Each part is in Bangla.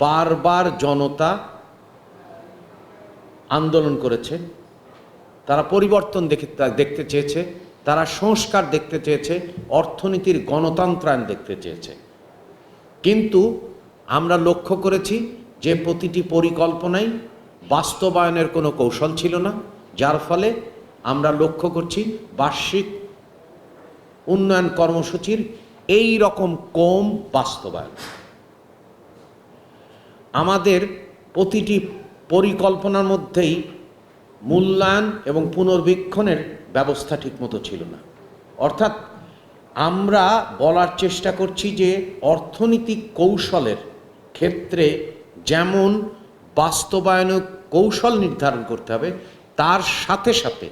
বারবার জনতা আন্দোলন করেছে, তারা পরিবর্তন দেখতে চেয়েছে, তারা সংস্কার দেখতে চেয়েছে, অর্থনীতির গণতন্ত্রায়ন দেখতে চেয়েছে। কিন্তু আমরা লক্ষ্য করেছি যে প্রতিটি পরিকল্পনাই বাস্তবায়নের কোনো কৌশল ছিল না, যার ফলে আমরা লক্ষ্য করছি বার্ষিক উন্নয়ন কর্মসূচির এই রকম কম বাস্তবায়ন। আমাদের প্রতিটি পরিকল্পনার মধ্যেই মূল্যায়ন এবং পুনর্বীক্ষণের ব্যবস্থা ঠিকমতো ছিল না। অর্থাৎ আমরা বলার চেষ্টা করছি যে অর্থনৈতিক কৌশলের ক্ষেত্রে যেমন বাস্তবায়ন কৌশল নির্ধারণ করতে হবে, তার সাথে সাথে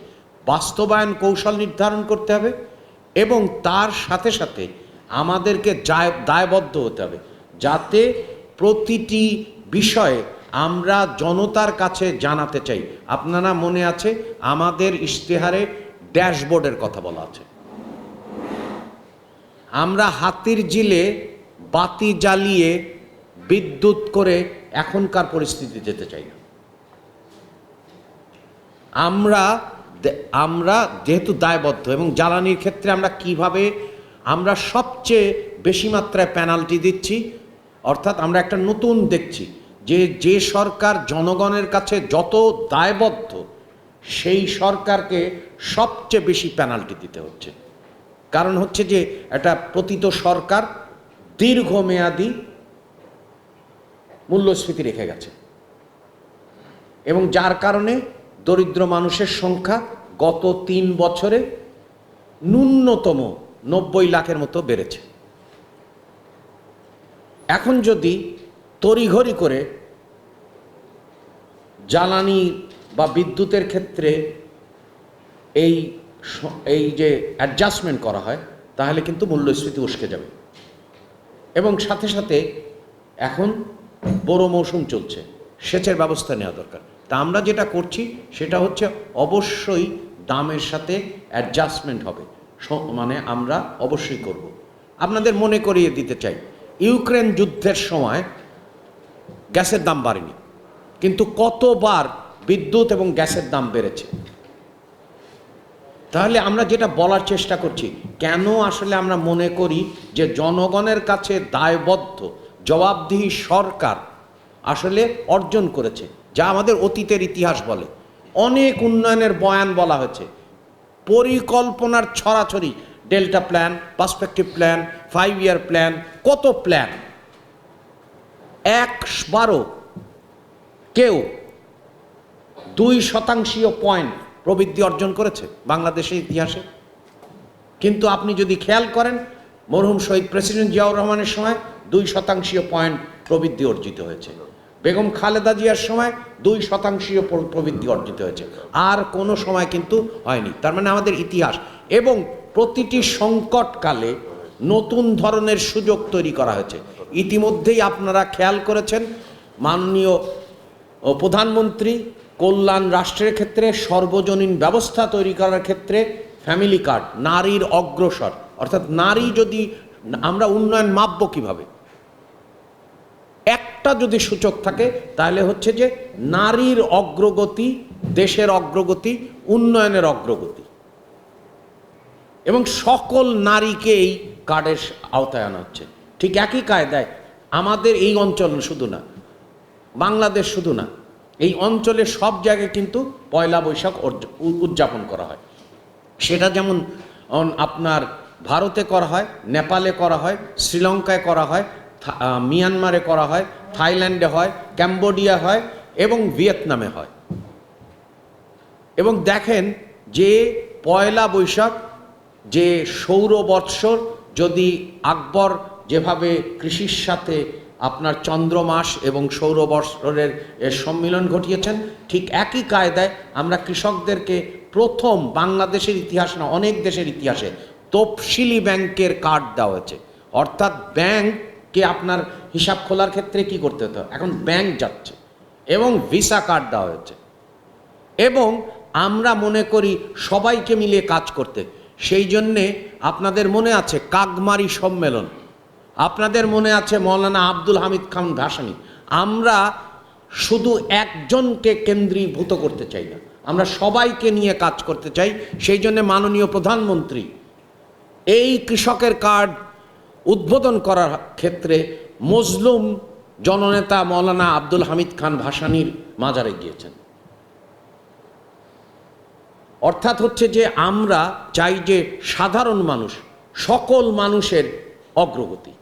বাস্তবায়ন কৌশল নির্ধারণ করতে হবে এবং তার সাথে সাথে আমাদেরকে দায়বদ্ধ হতে হবে, যাতে প্রতিটি বিষয়ে আমরা জনতার কাছে জানাতে চাই। আপনারা মনে আছে আমাদের ইশতেহারে ড্যাশবোর্ডের কথা বলা আছে। আমরা হাতির ঝিলে বাতি জ্বালিয়ে বিদ্যুৎ করে এখনকার পরিস্থিতি যেতে চাই না। আমরা যেহেতু দায়বদ্ধ এবং জ্বালানির ক্ষেত্রে আমরা কিভাবে আমরা সবচেয়ে বেশি মাত্রায় পেনাল্টি দিচ্ছি, অর্থাৎ আমরা একটা নতুন দেখছি যে সরকার জনগণের কাছে যত দায়বদ্ধ সেই সরকারকে সবচেয়ে বেশি পেনাল্টি দিতে হচ্ছে। কারণ হচ্ছে যে একটা পতিত সরকার দীর্ঘমেয়াদী মূল্যস্ফীতি রেখে গেছে এবং যার কারণে দরিদ্র মানুষের সংখ্যা গত 3 বছরে ন্যূনতম 90 লাখের মতো বেড়েছে। এখন যদি তড়িঘড়ি করে জ্বালানি বা বিদ্যুতের ক্ষেত্রে এই যে অ্যাডজাস্টমেন্ট করা হয়, তাহলে কিন্তু মূল্যস্ফীতি উস্কে যাবে। এবং সাথে সাথে এখন বড় মৌসুম চলছে, সেচের ব্যবস্থা নেওয়া দরকার। তা আমরা যেটা করছি সেটা হচ্ছে অবশ্যই দামের সাথে অ্যাডজাস্টমেন্ট হবে, মানে আমরা অবশ্যই করব। আপনাদের মনে করিয়ে দিতে চাই, ইউক্রেন যুদ্ধের সময় গ্যাসের দাম বাড়েনি, কিন্তু কতবার বিদ্যুৎ এবং গ্যাসের দাম বেড়েছে। তাহলে আমরা যেটা বলার চেষ্টা করছি, কেন আসলে আমরা মনে করি যে জনগণের কাছে দায়বদ্ধ জবাবদিহি সরকার আসলে অর্জন করেছে, যা আমাদের অতীতের ইতিহাস বলে। অনেক উন্নয়নের বয়ান বলা হয়েছে, পরিকল্পনার ছড়াছড়ি, delta plan, perspective plan, 5 year plan, কত প্ল্যান। একবারও কেউ 2% পয়েন্ট প্রবৃদ্ধি অর্জন করেছে বাংলাদেশের ইতিহাসে? কিন্তু আপনি যদি খেয়াল করেন, মরহুম শহীদ প্রেসিডেন্ট জিয়াউর রহমানের সময় 2% পয়েন্ট প্রবৃদ্ধি অর্জিত হয়েছে, বেগম খালেদা জিয়ার সময় 2% প্রবৃদ্ধি অর্জিত হয়েছে, আর কোনো সময় কিন্তু হয়নি। তার মানে আমাদের ইতিহাস। এবং প্রতিটি সংকটকালে নতুন ধরনের সুযোগ তৈরি করা হয়েছে। ইতিমধ্যেই আপনারা খেয়াল করেছেন, মাননীয় প্রধানমন্ত্রী কল্যাণ রাষ্ট্রের ক্ষেত্রে সর্বজনীন ব্যবস্থা তৈরি করার ক্ষেত্রে ফ্যামিলি কার্ড, নারীর অগ্রসর, অর্থাৎ নারী যদি আমরা উন্নয়ন মাপব কিভাবে, একটা যদি সূচক থাকে তাহলে হচ্ছে যে নারীর অগ্রগতি, দেশের অগ্রগতি, উন্নয়নের অগ্রগতি। এবং সকল নারীকে এই কার্ডের আওতায় আনা হচ্ছে। ঠিক একই কায়দায় আমাদের এই অঞ্চল শুধু না, বাংলাদেশ শুধু না, এই অঞ্চলের সব জায়গায় কিন্তু পয়লা বৈশাখ উদযাপন করা হয়। সেটা যেমন আপনার ভারতে করা হয়, নেপালে করা হয়, শ্রীলঙ্কায় করা হয়, মিয়ানমারে করা হয়, থাইল্যান্ডে হয়, ক্যাম্বোডিয়া হয় এবং ভিয়েতনামে হয়। এবং দেখেন যে পয়লা বৈশাখ যে সৌর বৎসর, যদি আকবর যেভাবে কৃষির সাথে আপনার চন্দ্রমাস এবং সৌর বৎসরের সম্মিলন ঘটিয়েছেন, ঠিক একই কায়দায় আমরা কৃষকদেরকে প্রথম বাংলাদেশের ইতিহাস না, অনেক দেশের ইতিহাসে তফসিলি ব্যাংকের কার্ড দেওয়া হয়েছে। অর্থাৎ ব্যাংককে আপনার হিসাব খোলার ক্ষেত্রে কি করতে হতো, এখন ব্যাংক যাচ্ছে এবং ভিসা কার্ড দেওয়া হয়েছে। এবং আমরা মনে করি সবাইকে মিলিয়ে কাজ করতে। সেই জন্যে আপনাদের মনে আছে কাকমারি সম্মেলন, আপনাদের মনে আছে মৌলানা আব্দুল হামিদ খান ভাসানী, আমরা শুধু একজনকে কেন্দ্রীভূত করতে চাই না, আমরা সবাইকে নিয়ে কাজ করতে চাই। সেই জন্য মাননীয় প্রধানমন্ত্রী এই কৃষকের কার্ড উদ্বোধন করার ক্ষেত্রে মজলুম জননেতা মৌলানা আব্দুল হামিদ খান ভাসানীর মাজারে গিয়েছেন। অর্থাৎ হচ্ছে যে আমরা চাই যে সাধারণ মানুষ, সকল মানুষের অগ্রগতি।